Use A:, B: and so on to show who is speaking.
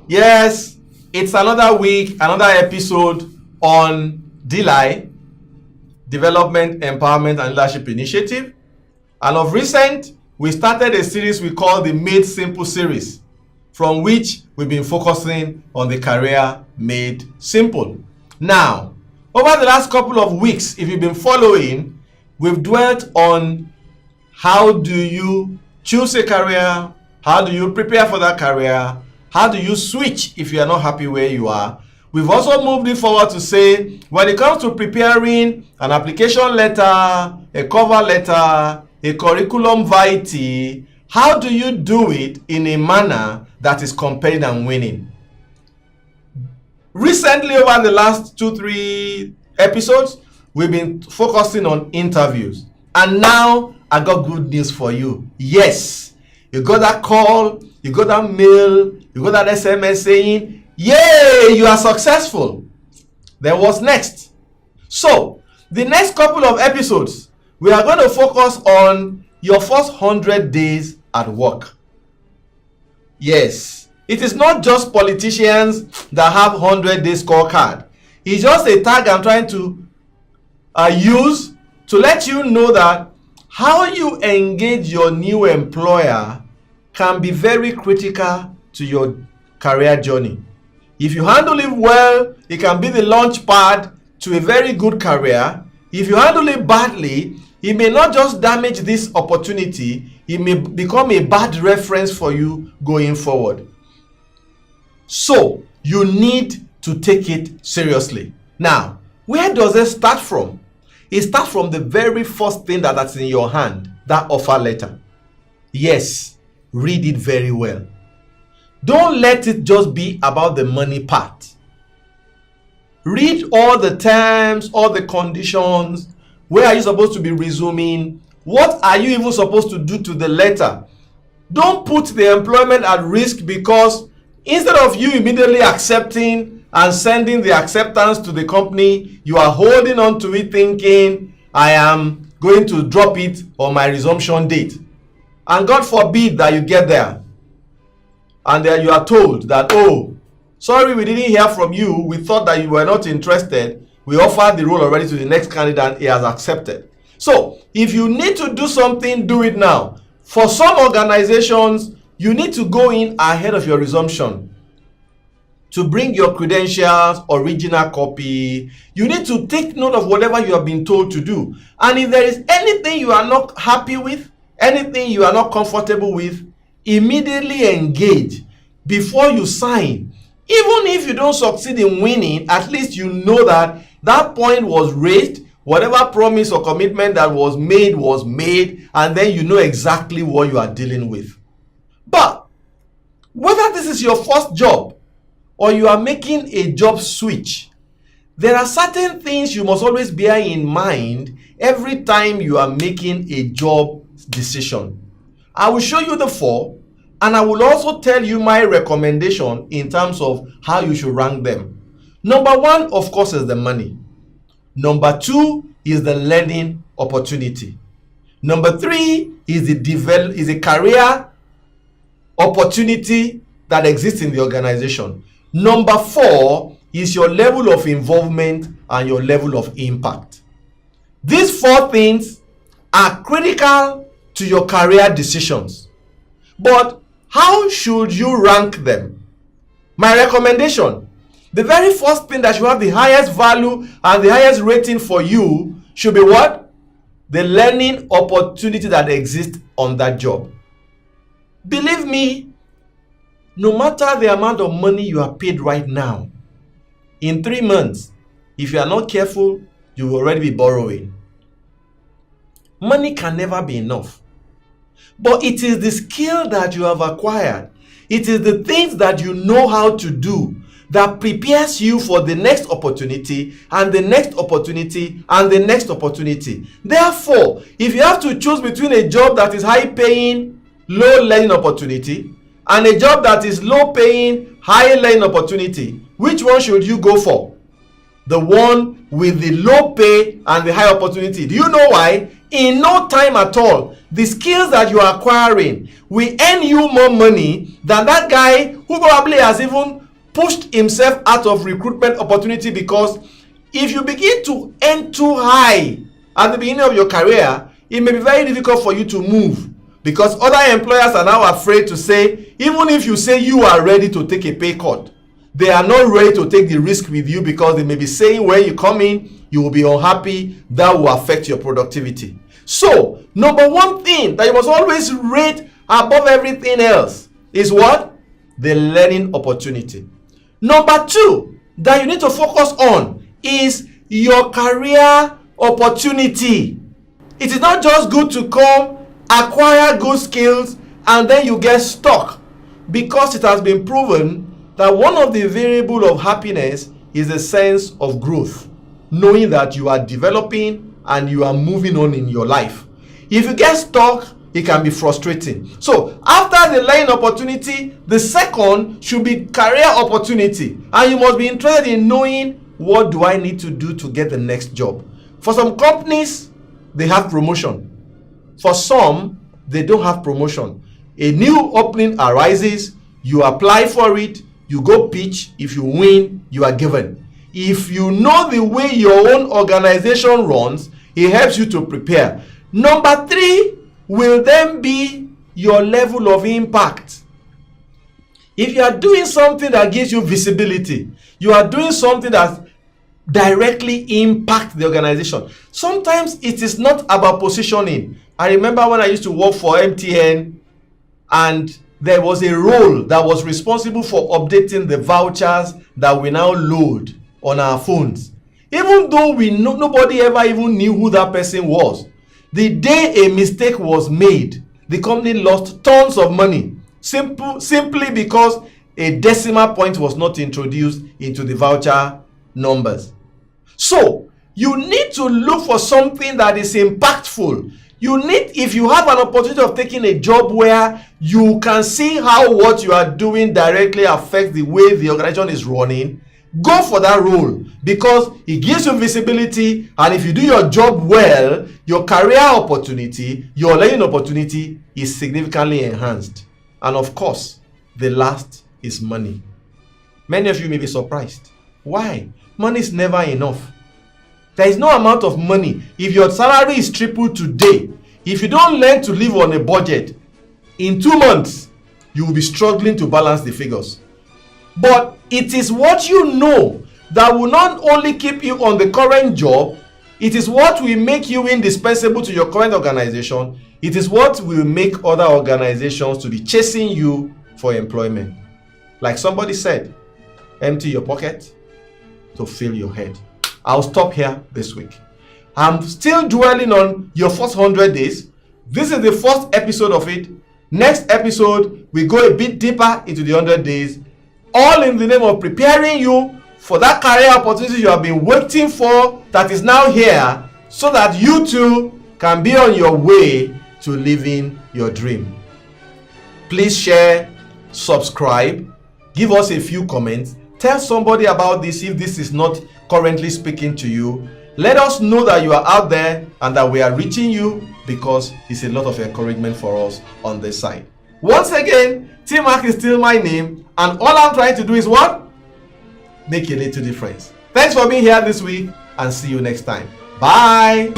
A: Yes, it's another week, another episode on DLI, Development, Empowerment and Leadership Initiative. And of recent, we started a series we call the Made Simple series, from which we've been focusing on the career made simple. Now, over the last couple of weeks, if you've been following, we've dwelt on how do you choose a career, how do you prepare for that career, how do you switch if you are not happy where you are. We've also moved it forward to say, when it comes to preparing an application letter, a cover letter, a curriculum vitae, how do you do it in a manner that is compelling and winning? Recently, over the last 2-3 episodes, we've been focusing on interviews. And now, I got good news for you. Yes, you got that call, you got that mail, you got that SMS saying, yay, you are successful. Then what's next? So, the next couple of episodes, we are going to focus on your first 100 days at work. Yes, it is not just politicians that have 100-day scorecard. It's just a tag I'm trying to use to let you know that how you engage your new employer can be very critical to your career journey. If you handle it well, it can be the launch pad to a very good career. If you handle it badly, it may not just damage this opportunity, it may become a bad reference for you going forward. So, you need to take it seriously. Now, where does it start from? It starts from the very first thing that's in your hand, that offer letter. Yes, read it very well. Don't let it just be about the money part. Read all the terms, all the conditions. Where are you supposed to be resuming? What are you even supposed to do to the letter? Don't put the employment at risk, because instead of you immediately accepting and sending the acceptance to the company, you are holding on to it thinking, I am going to drop it on my resumption date. And God forbid that you get there and then you are told that, oh, sorry, we didn't hear from you. We thought that you were not interested. We offered the role already to the next candidate and he has accepted. So if you need to do something, do it now. For some organizations, you need to go in ahead of your resumption to bring your credentials, original copy. You need to take note of whatever you have been told to do. And if there is anything you are not happy with, anything you are not comfortable with, immediately engage before you sign. Even if you don't succeed in winning, at least you know that that point was raised, whatever promise or commitment that was made, and then you know exactly what you are dealing with. But whether this is your first job or you are making a job switch, there are certain things you must always bear in mind every time you are making a job decision. I will show you the 4, and I will also tell you my recommendation in terms of how you should rank them. Number 1, of course, is the money. Number 2 is the learning opportunity. Number 3 is the career opportunity that exists in the organization. Number 4 is your level of involvement and your level of impact. These 4 things are critical to your career decisions. But how should you rank them? My recommendation, the very first thing that should have the highest value and the highest rating for you should be what? The learning opportunity that exists on that job. Believe me, no matter the amount of money you are paid right now, in 3 months, if you are not careful, you will already be borrowing. Money can never be enough. But it is the skill that you have acquired. It is the things that you know how to do that prepares you for the next opportunity and the next opportunity and the next opportunity. Therefore, if you have to choose between a job that is high paying, low learning opportunity and a job that is low paying, high learning opportunity, which one should you go for? The one with the low pay and the high opportunity. Do you know why? in no time at all, the skills that you are acquiring will earn you more money than that guy who probably has even pushed himself out of recruitment opportunity. Because if you begin to earn too high at the beginning of your career, it may be very difficult for you to move, because other employers are now afraid to say, even if you say you are ready to take a pay cut, they are not ready to take the risk with you, because they may be saying when you come in, you will be unhappy. That will affect your productivity. So, number one thing that you must always rate above everything else is what? The learning opportunity. Number two that you need to focus on is your career opportunity. It is not just good to come, acquire good skills, and then you get stuck, because it has been proven that one of the variables of happiness is a sense of growth, knowing that you are developing and you are moving on in your life. If you get stuck, it can be frustrating. So after the learning opportunity, the second should be career opportunity, and you must be interested in knowing, what do I need to do to get the next job? For some companies, they have promotion. For some, they don't have promotion. A new opening arises, you apply for it, you go pitch. If you win, you are given. If you know the way your own organization runs, it helps you to prepare. Number three will then be your level of impact. If you are doing something that gives you visibility, you are doing something that directly impacts the organization. Sometimes it is not about positioning. I remember when I used to work for MTN, and there was a role that was responsible for updating the vouchers that we now load on our phones. Even though nobody ever even knew who that person was, the day a mistake was made, the company lost tons of money simply because a decimal point was not introduced into the voucher numbers. So you need to look for something that is impactful. If you have an opportunity of taking a job where you can see how what you are doing directly affects the way the organization is running, go for that role, because it gives you visibility, and if you do your job well, your career opportunity, your learning opportunity is significantly enhanced. And of course, the last is money. Many of you may be surprised. Why? Money is never enough. There is no amount of money. If your salary is tripled today, if you don't learn to live on a budget, in 2 months, you will be struggling to balance the figures. But it is what you know that will not only keep you on the current job, it is what will make you indispensable to your current organization. It is what will make other organizations to be chasing you for employment. Like somebody said, empty your pocket to fill your head. I'll stop here this week. I'm still dwelling on your first 100 days. This is the first episode of it. Next episode, we go a bit deeper into the 100 days, all in the name of preparing you for that career opportunity you have been waiting for, that is now here, so that you too can be on your way to living your dream. Please share, subscribe, give us a few comments, tell somebody about this if this is not currently speaking to you. Let us know that you are out there and that we are reaching you, because it's a lot of encouragement for us on this side. Once again, T-Mark is still my name, and all I'm trying to do is what? Make a little difference. Thanks for being here this week, and see you next time. Bye.